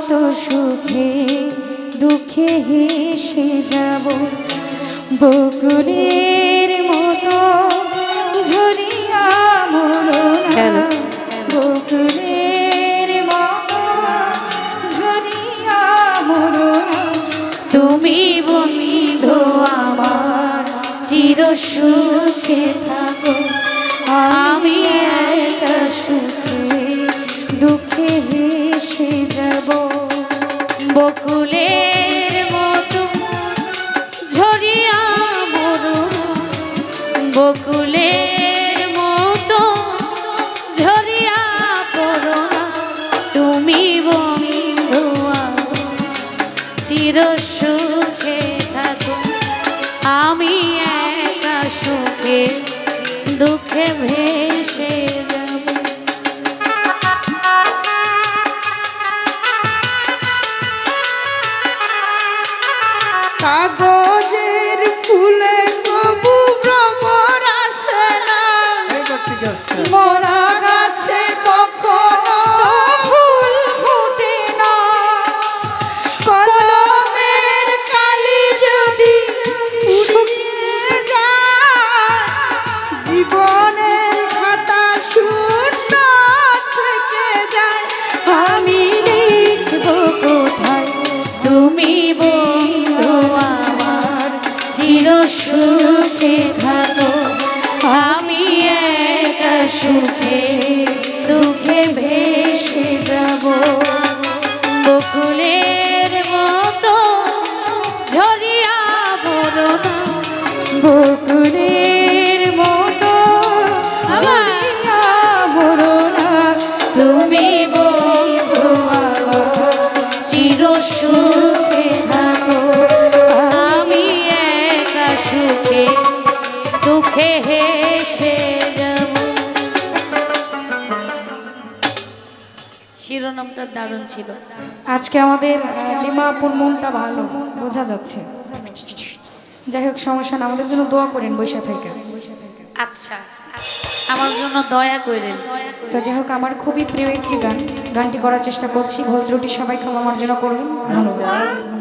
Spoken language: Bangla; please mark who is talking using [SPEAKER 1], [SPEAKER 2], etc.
[SPEAKER 1] শত সুখে দুঃখে হেসে যাব বকুলের মতো ঝরিয়া মরনা বকুলের মতো ঝরিয়া মরনা তুমি বন্ধু আমার চির সুখে থাকো আমি একা সুখে দুঃখে হেসে যাব বকুলের মতো ঝরিয়া মরনা বকুলের মতো ঝরিয়া পড়না তুমি বন্ধু চির সুখে থাকো আমি একা সুখে দুঃখে ভেসে যাব
[SPEAKER 2] কাগজের ফুলে কবু ভ্রমর আসে না মরা গাছে কখনো ফুল ফোটে না কলমের কালি যদি শুকিয়ে যায় জীবনের খাতা শূন্য থেকে যায়
[SPEAKER 1] আমি লিখব কোথায় তুমি বন্ধু আমার চির সুখে থাকো আমি একা সুখে দুঃখে ভেসে যাব বকুলের মতো ঝরিয়া মরনা বকুলের মতো ঝরিয়া মরনা তুমি বন্ধু আমার চির সুখে থাকো আমি একা সুখে দুঃখে হেসে যাব শিরোনামটা দারুণ ছিল আজকে আমাদের লিমা আপুর মনটা ভালো বোঝা যাচ্ছে যাই হোক সমস্যা না আমাদের জন্য দোয়া করেন বৈশা থেকে
[SPEAKER 3] আচ্ছা আমার জন্য দয়া করেন
[SPEAKER 1] তো যাই হোক আমার খুবই প্রিয় একটি গানটি করার চেষ্টা করছি ভুল ত্রুটি সবাই ক্ষমা মার্জনা করবেন ধন্যবাদ